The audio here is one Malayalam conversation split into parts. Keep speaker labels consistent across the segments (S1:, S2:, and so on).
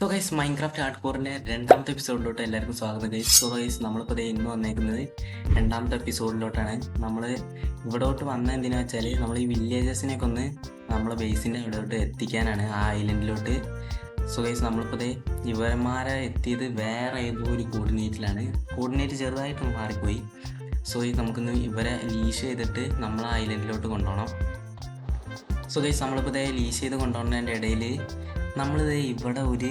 S1: സോ ഗൈസ് മൈൻക്രാഫ്റ്റ് ഹാർഡ് കോറിൻ്റെ രണ്ടാമത്തെ എപ്പിസോഡിലോട്ട് എല്ലാവർക്കും സ്വാഗതം ഗൈസ്. സോ ഗൈസ് നമ്മളിപ്പോൾ ഇന്ന് വന്നേക്കുന്നത് രണ്ടാമത്തെ എപ്പിസോഡിലോട്ടാണ്. നമ്മൾ ഇവിടോട്ട് വന്ന എന്തിനാ വെച്ചാൽ നമ്മൾ ഈ വില്ലേജസിനെയൊക്കെ ഒന്ന് നമ്മളെ ബേസിൻ്റെ ഇവിടോട്ട് എത്തിക്കാനാണ്, ആ ഐലൻഡിലോട്ട്. സോ ഗൈസ് നമ്മളിപ്പോൾ ഇവന്മാരെ എത്തിയത് വേറെ ഏതോ ഒരു കോർഡിനേറ്റ് ചെറുതായിട്ട് മാറിപ്പോയി. സോ നമുക്കിന്ന് ഇവരെ ലീഷ് ചെയ്തിട്ട് നമ്മളെ ഐലൻഡിലോട്ട് കൊണ്ടുപോകണം. സോ ഗൈസ് നമ്മളിപ്പോൾ ലീഷ് ചെയ്ത് കൊണ്ടുപോകുന്നതിൻ്റെ ഇടയിൽ നമ്മളിത് ഇവിടെ ഒരു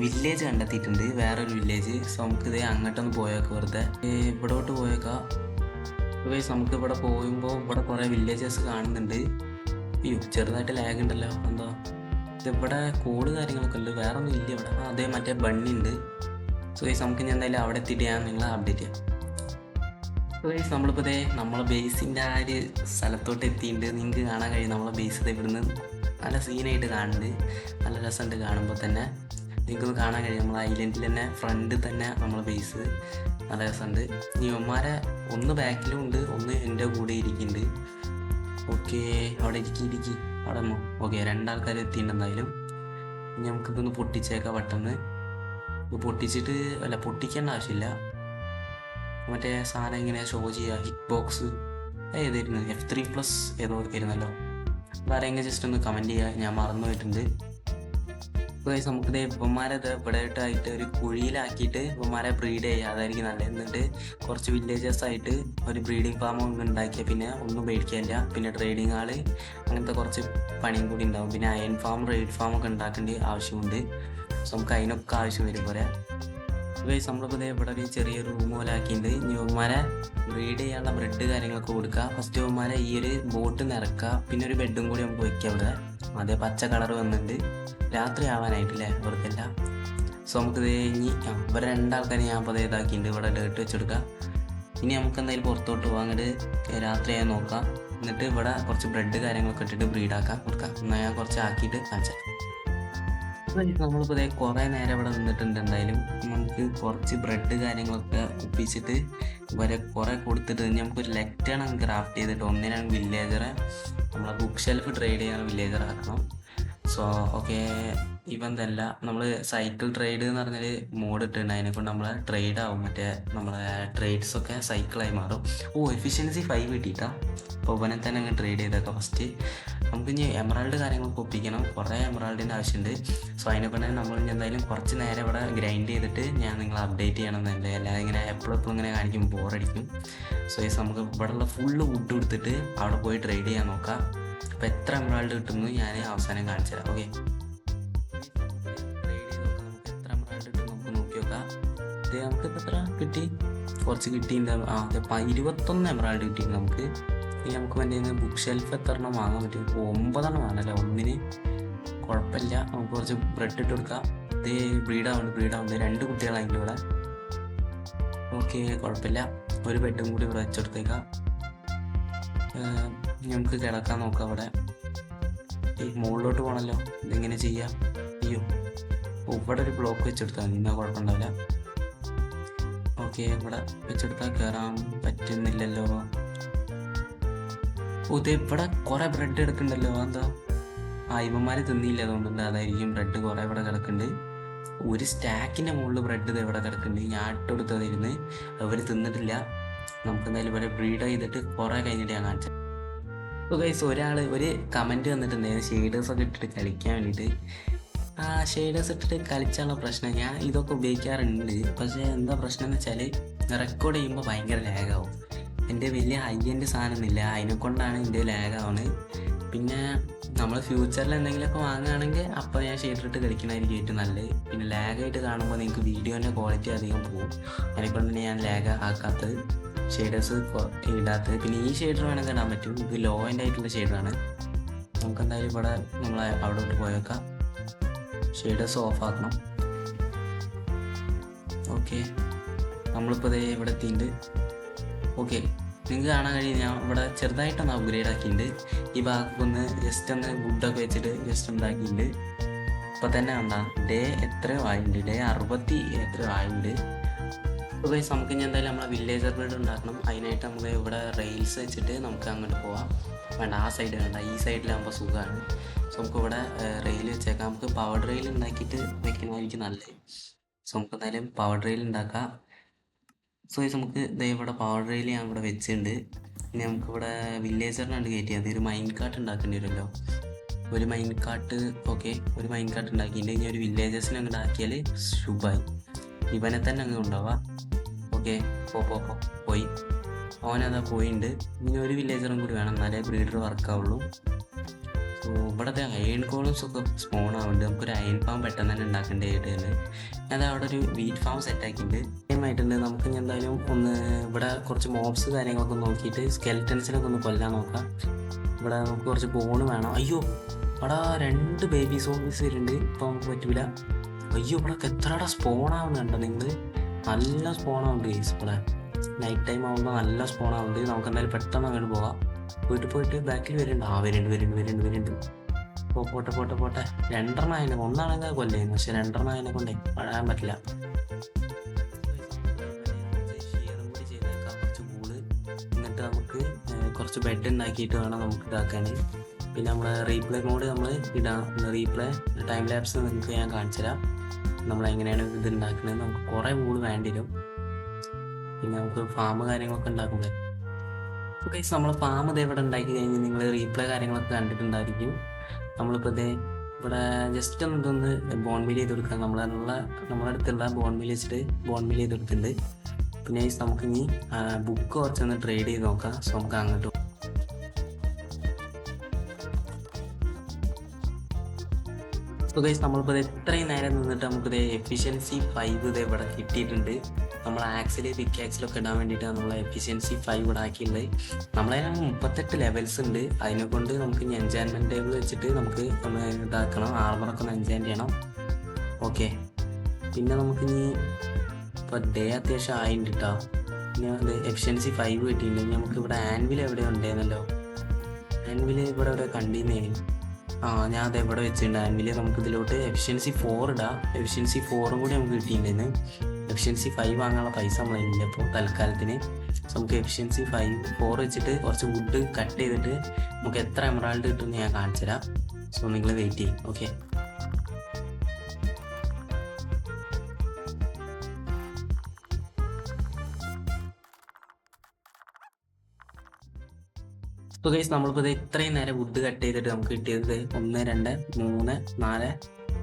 S1: വില്ലേജ് കണ്ടെത്തിയിട്ടുണ്ട്, വേറൊരു വില്ലേജ്. സോ നമുക്കിത് അങ്ങോട്ടൊന്ന് പോയേക്കാം, വെറുതെ ഇവിടോട്ട് പോയേക്കാം. ഗൈസ് നമുക്ക് ഇവിടെ പോകുമ്പോൾ ഇവിടെ കുറേ വില്ലേജസ് കാണുന്നുണ്ട്. അയ്യോ ചെറുതായിട്ട് ലാഗ് ഉണ്ടല്ലോ, എന്തോ ഇതിവിടെ കോഡ് കാര്യങ്ങളൊക്കെ ഉണ്ട്, വേറെ ഒന്നും ഇല്ല ഇവിടെ. അതേ മറ്റേ ബണ്ണി ഉണ്ട്. സോ ഗൈസ് നമുക്ക് ഞാൻ എന്തായാലും അവിടെ എത്തിയിട്ട് ഞാൻ നിങ്ങളെ അപ്ഡേറ്റ് ചെയ്യാം. സോ ഗൈസ് നമ്മളിപ്പോൾ നമ്മളെ ബേസിൻ്റെ ആ ഒരു സ്ഥലത്തോട്ട് എത്തിയിട്ടുണ്ട്. നിങ്ങൾക്ക് കാണാൻ കഴിയും നമ്മളെ ബേസ് ഇവിടുന്ന് നല്ല സീനായിട്ട് കാണുന്നുണ്ട്, നല്ല രസമുണ്ട് കാണുമ്പോൾ തന്നെ. നിങ്ങൾക്കൊന്ന് കാണാൻ കഴിയും നമ്മൾ ഐലൻഡിൽ തന്നെ ഫ്രണ്ട് തന്നെ നമ്മളെ ബേസ് നല്ല രസമുണ്ട്. ഇവന്മാരെ ഒന്ന് ബാക്കിലും ഉണ്ട്, ഒന്ന് എൻ്റെ കൂടെ ഇരിക്കുന്നുണ്ട്. ഓക്കെ അവിടെ ഇരിക്കി അവിടെ ഓക്കെ രണ്ടാൾക്കാർ എത്തിയിട്ടുണ്ട് എന്തായാലും. ഇനി നമുക്കിതൊന്ന് പൊട്ടിച്ചേക്കാം പെട്ടെന്ന്. പൊട്ടിച്ചിട്ട് അല്ല പൊട്ടിക്കേണ്ട ആവശ്യമില്ല, മറ്റേ സാധനം ഇങ്ങനെ ഷോ ചെയ്യുക. ഹിറ്റ് ബോക്സ് ഏതായിരുന്നു, F3+ ഏതോ ഇരുന്നല്ലോ. വേറെയെങ്കിലും ജസ്റ്റ് ഒന്ന് കമൻറ്റ് ചെയ്യുക, ഞാൻ മറന്നു പോയിട്ടുണ്ട്. ഗൈസ് നമുക്കിത് ഇവന്മാരെ ഇവിടെ ആയിട്ട് ഒരു കുഴിയിലാക്കിയിട്ട് ഇവന്മാരെ ബ്രീഡ് ചെയ്യുക, അതായിരിക്കും നല്ലത്. എന്നിട്ട് കുറച്ച് വില്ലേജസ് ആയിട്ട് ഒരു ബ്രീഡിങ് ഫാം ഒന്ന് ഉണ്ടാക്കിയാൽ പിന്നെ ഒന്നും പേടിക്കാനില്ല. പിന്നെ ട്രേഡിങ് ആൾ അങ്ങനത്തെ കുറച്ച് പണിയും കൂടി ഉണ്ടാവും. പിന്നെ അയൺ ഫാം റെയ്ഡ് ഫാം ഒക്കെ ഉണ്ടാക്കേണ്ട ആവശ്യമുണ്ട്. സോ നമുക്ക് അതിനൊക്കെ ആവശ്യം വരും പോലെ. ഗൈസ് നമ്മളിപ്പോൾ ഇവിടെ ഒരു ചെറിയ റൂം പോലെ ആക്കിയിട്ട് ഇവന്മാരെ ബ്രീഡ് ചെയ്യാനുള്ള ബ്രെഡ് കാര്യങ്ങളൊക്കെ കൊടുക്കുക. ഫസ്റ്റ് ഇവന്മാരെ ഈ ഒരു ബോട്ട് നിറക്കുക, പിന്നെ ഒരു ബെഡും കൂടി നമുക്ക് വയ്ക്കുക ഇവിടെ. അതേ പച്ച കളർ വന്നിട്ടുണ്ട്, രാത്രി ആവാനായിട്ടില്ലേ വെറുതെല്ല. സോ നമുക്കിത് ഇനി ഇവിടെ രണ്ടാൾക്കാരെ ഞാൻ അപ്പോൾ ഇതാക്കിയിട്ടുണ്ട്, ഇവിടെ ഡേർട്ട് വെച്ചെടുക്കുക. ഇനി നമുക്ക് എന്തായാലും പുറത്തോട്ട് പോകാം, അങ്ങോട്ട് രാത്രിയായി നോക്കാം. എന്നിട്ട് ഇവിടെ കുറച്ച് ബ്രെഡ് കാര്യങ്ങളൊക്കെ ഇട്ടിട്ട് ബ്രീഡാക്കാൻ കൊടുക്കാം. എന്നാൽ ഞാൻ കുറച്ച് ആക്കിയിട്ട് കാണിച്ചാൽ നമ്മളിപ്പോൾ കുറേ നേരം ഇവിടെ നിന്നിട്ടുണ്ട്. എന്തായാലും നമുക്ക് കുറച്ച് ബ്രെഡ് കാര്യങ്ങളൊക്കെ ഒപ്പിച്ചിട്ട് ഇവരെ കുറേ കൊടുത്തിട്ട് നമുക്കൊരു ലെറ്റാണ് ക്രാഫ്റ്റ് ചെയ്തിട്ട് ഒന്നിനാണ് വില്ലേജറെ നമ്മളെ ബുക്ക് ഷെൽഫ് ട്രേഡ് ചെയ്യാൻ വില്ലേജർ ആക്കണം. സോ ഓക്കെ ഇവന്തല്ല നമ്മൾ സൈക്കിൾ ട്രേഡ് എന്ന് പറഞ്ഞൊരു മോഡ് ഇട്ടുണ്ട്, അതിനെക്കൊണ്ട് നമ്മളെ ട്രേഡ് ആവും, മറ്റേ നമ്മളെ ട്രേഡ്സൊക്കെ സൈക്കിളായി മാറും. എഫിഷ്യൻസി 5 കിട്ടിയിട്ടാണ്. അപ്പോൾ ഇവനെ തന്നെ അങ്ങ് ട്രേഡ് ചെയ്തേക്കാം. ഫസ്റ്റ് നമുക്ക് ഇനി എമറാൾഡ് കാര്യങ്ങളൊക്കെ ഒപ്പിക്കണം, കുറേ എമറാൾഡിൻ്റെ ആവശ്യമുണ്ട്. സോ അതിനെക്കൊണ്ട് നമ്മൾ എന്തായാലും കുറച്ച് നേരം ഇവിടെ ഗ്രൈൻഡ് ചെയ്തിട്ട് ഞാൻ നിങ്ങളെ അപ്ഡേറ്റ് ചെയ്യണമെന്നല്ലേ, അല്ലാതെ ഇങ്ങനെ എപ്പോഴും ഇങ്ങനെ കാണിക്കും ബോറടിക്കും. സോ നമുക്ക് ഇവിടെയുള്ള ഫുള്ള് വുഡ് കൊടുത്തിട്ട് അവിടെ പോയി ട്രേഡ് ചെയ്യാൻ നോക്കാം. അപ്പോൾ എത്ര എമറാൾഡ് കിട്ടുന്നു ഞാൻ അവസാനം കാണിച്ചു തരാം. ഓക്കെ ട്രേഡ് ചെയ്ത് നോക്കാം, നമുക്ക് എത്ര എമറാൾഡ് കിട്ടും നമുക്ക് നോക്കി നോക്കാം. ഇത് നമുക്കിപ്പോൾ എത്ര കിട്ടി, കുറച്ച് കിട്ടിയിട്ടുണ്ട്. 21 എമറാൾഡ് കിട്ടി നമുക്ക്. ഇനി നമുക്ക് വേണ്ടി ബുക്ക് ഷെൽഫ് എത്ര എണ്ണം വാങ്ങാൻ പറ്റും, 9 വേണമല്ലേ ഒന്നിന്. കുഴപ്പമില്ല, നമുക്ക് കുറച്ച് ബ്രെഡ് ഇട്ട് കൊടുക്കാം. ഇത് ബ്രീഡാവുണ്ട് 2 കുട്ടികളായിട്ട് ഇവിടെ. ഓക്കെ കുഴപ്പമില്ല, ഒരു ബെഡും കൂടി ഇവിടെ വെച്ചെടുത്തേക്കാം. നമുക്ക് കിടക്കാൻ നോക്കാം. അവിടെ ഈ മുകളിലോട്ട് പോകണമല്ലോ, ഇതെങ്ങനെ ചെയ്യാം. അയ്യോ ഇവിടെ ഒരു ബ്ലോക്ക് വെച്ചെടുത്താൽ മതി, എന്നാൽ കുഴപ്പമുണ്ടാവില്ല. ഓക്കെ ഇവിടെ വെച്ചെടുത്താൽ കയറാൻ പറ്റുന്നില്ലല്ലോ. ഇത് ഇവിടെ കുറേ ബ്രെഡ് എടുക്കുന്നുണ്ടല്ലോ, എന്താ ഇവന്മാർ തിന്നില്ല അതുകൊണ്ടുണ്ട്, അതായിരിക്കും ബ്രെഡ് കുറേ ഇവിടെ കിടക്കുന്നുണ്ട്. ഒരു സ്റ്റാക്കിൻ്റെ മുകളിൽ ബ്രെഡ് ഇത് ഇവിടെ കിടക്കുന്നുണ്ട്, ഞാൻ ഇട്ടെടുത്തതായിരുന്നു, അവർ തിന്നിട്ടില്ല. നമുക്ക് എന്തായാലും ഇവിടെ ബ്രീഡ് ചെയ്തിട്ട് കുറേ കഴിഞ്ഞിട്ട് ഞാൻ കാണിച്ചത്. അപ്പോൾ ഗൈസ് ഒരാൾ ഒരു കമൻറ്റ് വന്നിട്ടുണ്ടായിരുന്നു ഷെയ്ഡേഴ്സൊക്കെ ഇട്ടിട്ട് കളിക്കാൻ വേണ്ടിയിട്ട്. ഷെയ്ഡേഴ്സ് ഇട്ടിട്ട് കളിച്ചാലുള്ള പ്രശ്നം, ഞാൻ ഇതൊക്കെ ഉപയോഗിക്കാറുണ്ട്. പക്ഷേ എന്താ പ്രശ്നം എന്ന് വെച്ചാൽ റെക്കോർഡ് ചെയ്യുമ്പോൾ ഭയങ്കര ലാഗാവും. എൻ്റെ വലിയ ഹൈ എൻഡ് സാധനമൊന്നുമില്ല, അതിനെക്കൊണ്ടാണ് എൻ്റെ ലാഗാവുന്നത്. പിന്നെ നമ്മൾ ഫ്യൂച്ചറിൽ എന്തെങ്കിലുമൊക്കെ വാങ്ങുകയാണെങ്കിൽ അപ്പോൾ ഞാൻ ഷെയ്ഡർ ഇട്ട് കളിക്കണമായിരിക്കും ഏറ്റവും നല്ലത്. പിന്നെ ലാഗായിട്ട് കാണുമ്പോൾ നിങ്ങൾക്ക് വീഡിയോൻ്റെ ക്വാളിറ്റി അധികം പോകും, അതിനെക്കൊണ്ട് തന്നെ ഞാൻ ലാഗ് ആക്കാത്തത്, ഷെയ്ഡേഴ്സ് ഇടാത്തത്. പിന്നെ ഈ ഷെയ്ഡർ വേണമെങ്കിൽ ഇടാൻ പറ്റും, ഇത് ലോ എൻഡ് ആയിട്ടുള്ള ഷെയ്ഡറാണ്. നമുക്ക് എന്തായാലും ഇവിടെ നമ്മൾ അവിടോട്ട് പോയേക്കാം, ഷെയ്ഡേഴ്സ് ഓഫ് ആക്കണം. ഓക്കെ നമ്മളിപ്പോൾ ഇവിടെ എത്തിയിട്ടുണ്ട്. ഓക്കെ നിങ്ങൾക്ക് കാണാൻ കഴിയും ഞാൻ ഇവിടെ ചെറുതായിട്ടൊന്ന് അപ്ഗ്രേഡ് ആക്കിയിട്ടുണ്ട്. ഈ ഭാഗത്തൊക്കെ ഒന്ന് ജസ്റ്റ് ഒന്ന് വുഡൊക്കെ വെച്ചിട്ട് ജസ്റ്റ് ഉണ്ടാക്കിയിട്ടുണ്ട്. ഇപ്പോൾ തന്നെ കണ്ടാ ഡേ എത്രയോ ആയിട്ടുണ്ട്, ഡേ 60 എത്രയോ ആയിട്ടുണ്ട്. അപ്പോൾ ഗൈസ് നമുക്ക് ഇനി എന്തായാലും നമ്മളെ വില്ലേജർ ബിൽഡ് ഉണ്ടാക്കണം. അതിനായിട്ട് നമുക്ക് ഇവിടെ റെയിൽസ് വെച്ചിട്ട് നമുക്ക് അങ്ങോട്ട് പോവാം. വേണ്ട ആ സൈഡ് വേണ്ട, ഈ സൈഡിലാകുമ്പോൾ സുഖമാണ്. സോ നമുക്ക് ഇവിടെ റെയിൽ വെച്ചേക്കാം. നമുക്ക് പവർ റെയിൽ ഉണ്ടാക്കിയിട്ട് വെക്കുന്നതായിരിക്കും നല്ലത്. സോ നമുക്ക് എന്തായാലും പവർ റെയിൽ ഉണ്ടാക്കാം. സോ നമുക്ക് ദേ ഇവിടെ പവർ റെയിൽ ഞാൻ ഇവിടെ വെച്ചിട്ടുണ്ട്. ഇനി നമുക്കിവിടെ വില്ലേജറിനാണ്ട് കയറ്റിയാൽ ഒരു മൈൻ കാർട്ട് ഉണ്ടാക്കേണ്ടി വരുമല്ലോ. ഒരു മൈൻ കാർട്ട് ഓക്കെ, ഒരു മൈൻ കാർട്ട് ഉണ്ടാക്കിയിട്ട് ഇനി ഒരു വില്ലേജേഴ്സിനെ അങ്ങോട്ട് ആക്കിയാൽ ശുഭായി. ഇവനെ തന്നെ അങ്ങ് കൊണ്ടുപോവാം. ഓക്കെ, പോയി. അവനതാ പോയിട്ടുണ്ട്. ഇനി ഒരു വില്ലേജറും കൂടി വേണം, എന്നാലേ ബ്രീഡർ വർക്കാവുള്ളൂ. സോ ഇവിടുത്തെ അയൺ കോളംസ് ഒക്കെ സ്പോൺ ആവുന്നുണ്ട്. നമുക്കൊരു അയൺ ഫാം പെട്ടെന്ന് തന്നെ ഉണ്ടാക്കേണ്ടതായിട്ടുണ്ട്. ഞാൻ അവിടെ ഒരു വീറ്റ് ഫാം സെറ്റാക്കിയിട്ടുണ്ട്. ആയിട്ടുണ്ട്. നമുക്ക് ഇനി എന്തായാലും ഒന്ന് ഇവിടെ കുറച്ച് മോബ്സ് കാര്യങ്ങളൊക്കെ നോക്കിയിട്ട് സ്കെൽറ്റൻസിനൊക്കെ ഒന്ന് കൊല്ലാൻ നോക്കാം. ഇവിടെ നമുക്ക് കുറച്ച് ബോണ് വേണം. അയ്യോ അവിടെ 2 ബേബി സോംബീസ് വരുന്നുണ്ട്. ഇപ്പോൾ നമുക്ക് പറ്റൂല. അയ്യോ ഇവിടെ എത്രയുടെ സ്പോൺ ആവുന്നുണ്ടോ നിങ്ങൾ? നല്ല സ്പോൺ ആവുന്നുണ്ട് ഗൈസ്. ഇവിടെ നൈറ്റ് ടൈം ആകുമ്പോൾ നല്ല സ്പോൺ ആവുന്നുണ്ട്. നമുക്ക് എന്തായാലും പെട്ടെന്ന് അങ്ങോട്ട് പോവാം. പോയിട്ട് ബാക്കിൽ വരുന്നുണ്ട്. വരുന്നുണ്ട്. പോട്ടെ 2 അതിനെ ഒന്നാണെങ്കിൽ കൊല്ലുന്നു, പക്ഷെ 2 അതിനെ കൊണ്ടേ പഴയാൻ പറ്റില്ല. എന്നിട്ട് നമുക്ക് കുറച്ച് ബെഡ് ഉണ്ടാക്കിയിട്ട് വേണം നമുക്ക് ഇതാക്കാൻ. പിന്നെ നമ്മുടെ റീപ്ലേ മോഡ് നമ്മൾ ഇടാം. റീപ്ലേ ടൈം ലാപ്സ് നിങ്ങൾക്ക് ഞാൻ കാണിച്ചു തരാം നമ്മളെങ്ങനെയാണ് ഇത് ഉണ്ടാക്കുന്നത്. നമുക്ക് കുറേ വൂള് വേണ്ടി വരും. പിന്നെ നമുക്ക് ഫാം കാര്യങ്ങളൊക്കെ ഉണ്ടാക്കുമ്പോൾ ഗൈസ് നമ്മൾ ഫാം ഇത് ഇവിടെ ഉണ്ടാക്കി കഴിഞ്ഞ് നിങ്ങൾ റീപ്ലേ കാര്യങ്ങളൊക്കെ കണ്ടിട്ടുണ്ടായിരിക്കും. നമ്മളിപ്പോൾ ഇവിടെ ജസ്റ്റ് ഇതൊന്ന് ബോൺമിൽ ചെയ്ത് കൊടുക്കാം. നമ്മളെ അടുത്തുള്ള ബോൺമിൽ വെച്ചിട്ട് ബോൺമിൽ ചെയ്ത് കൊടുത്തിട്ടുണ്ട്. പിന്നെ നമുക്ക് ഇനി ബുക്ക് കുറച്ചൊന്ന് ട്രേഡ് ചെയ്ത് നോക്കാം. സോ നമുക്ക് അങ്ങോട്ട് ഗൈസ് നമ്മളിപ്പോൾ എത്രയും നേരം നിന്നിട്ട് നമുക്കിത് എഫിഷ്യൻസി 5 ഇത് ഇവിടെ കിട്ടിയിട്ടുണ്ട്. നമ്മൾ ആക്സിൽ പിക്കാക്സിലൊക്കെ ഇടാൻ വേണ്ടിയിട്ടാണ് നമ്മൾ എഫിഷ്യൻസി 5 ഇവിടെ ആക്കിയിട്ടുള്ളത്. നമ്മളതിന് 38 ലെവൽസ് ഉണ്ട്. അതിനെ കൊണ്ട് നമുക്ക് ഇനി എൻചാൻമെൻറ്റ് ടേബിൾ വെച്ചിട്ട് നമുക്ക് ഒന്ന് ഇതാക്കണം. ആർമറൊക്കെ ഒന്ന് എൻചാൻറ്റ് ചെയ്യണം. ഓക്കെ, പിന്നെ നമുക്കിനി ഇപ്പോൾ അത്യാവശ്യം ആയിട്ടുണ്ട് കേട്ടോ. പിന്നെ അത് എഫിഷ്യൻസി 5 കിട്ടിയിട്ടുണ്ട്. നമുക്ക് ഇവിടെ ആൻവിൽ എവിടെ ഉണ്ടായിരുന്നല്ലോ. ആൻവിൽ ഇവിടെ എവിടെ കണ്ടിരുന്നേ. ഞാൻ അത് എവിടെ വെച്ചിട്ടുണ്ട് ആൻവിൽ. നമുക്ക് ഇതിലോട്ട് എഫിഷ്യൻസി 4 ഇടാം. എഫിഷ്യൻസി 4 കൂടി നമുക്ക് കിട്ടിയിട്ടുണ്ടായിരുന്നു. എഫിഷ്യൻസി 5 വാങ്ങാനുള്ള പൈസ നമ്മളില്ല ഇപ്പോൾ തൽക്കാലത്തിന്. സോ നമുക്ക് എഫിഷ്യൻസി 4 വെച്ചിട്ട് കുറച്ച് വുഡ് കട്ട് ചെയ്തിട്ട് നമുക്ക് എത്ര എമറാൾഡ് കിട്ടുമെന്ന് ഞാൻ കാണിച്ചു തരാം. സോ നിങ്ങൾ വെയിറ്റ് ചെയ്യും. ഓക്കെ, ഇപ്പോൾ ഗൈസ് നമ്മളിപ്പോൾ ഇത്രയും നേരം വുഡ് കട്ട് ചെയ്തിട്ട് നമുക്ക് കിട്ടിയത് 1 2 3 4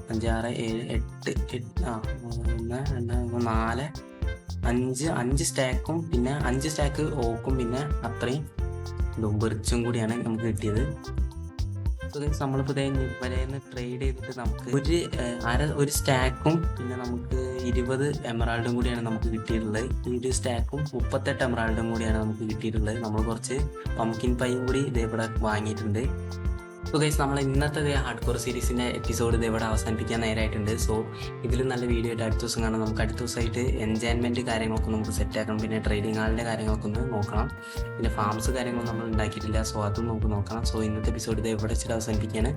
S1: 5 6 7 8 1 2 3 4 5 സ്റ്റാക്കും പിന്നെ 5 സ്റ്റാക്ക് ഓക്കും പിന്നെ അത്രയും ബെർച്ചും കൂടിയാണ് നമുക്ക് കിട്ടിയത്. നമ്മളിപ്പോൾ ഇവരെന്ന് ട്രേഡ് ചെയ്തിട്ട് നമുക്ക് ഒരു സ്റ്റാക്കും പിന്നെ നമുക്ക് 20 എമറാൾഡും കൂടിയാണ് നമുക്ക് കിട്ടിയിട്ടുള്ളത്. ഈ ഒരു സ്റ്റാക്കും 38 എമറാൾഡും കൂടിയാണ് നമുക്ക് കിട്ടിയിട്ടുള്ളത്. നമ്മൾ കുറച്ച് പംകിൻ പൈയും കൂടി ഇതേവിടെ വാങ്ങിയിട്ടുണ്ട്. സോ ഗൈസ് നമ്മൾ ഇന്നത്തെ ഹാർഡ് കോർ സീരീസിൻ്റെ എപ്പിസോഡ് ഇതേവിടെ അവസാനിപ്പിക്കാൻ നേരമായിട്ടുണ്ട്. സോ ഇതിലും നല്ല വീഡിയോ ആയിട്ട് അടുത്ത ദിവസം കാണാം. നമുക്ക് അടുത്ത ദിവസമായിട്ട് എൻജോയ്മെൻറ്റ് കാര്യങ്ങളൊക്കെ നമുക്ക് സെറ്റ് ആക്കണം. പിന്നെ ട്രേഡിംഗ് ആളിൻ്റെ കാര്യങ്ങളൊക്കെ ഒന്ന് നോക്കണം. പിന്നെ ഫാംസ് കാര്യങ്ങളൊന്നും നമ്മൾ ഉണ്ടാക്കിയിട്ടില്ല. സോ അതും നമുക്ക് നോക്കണം. സോ ഇന്നത്തെ എപ്പിസോഡ് ഇതേവിടെ വെച്ചിട്ട് അവസാനിപ്പിക്കുകയാണ്.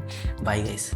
S1: Bye guys.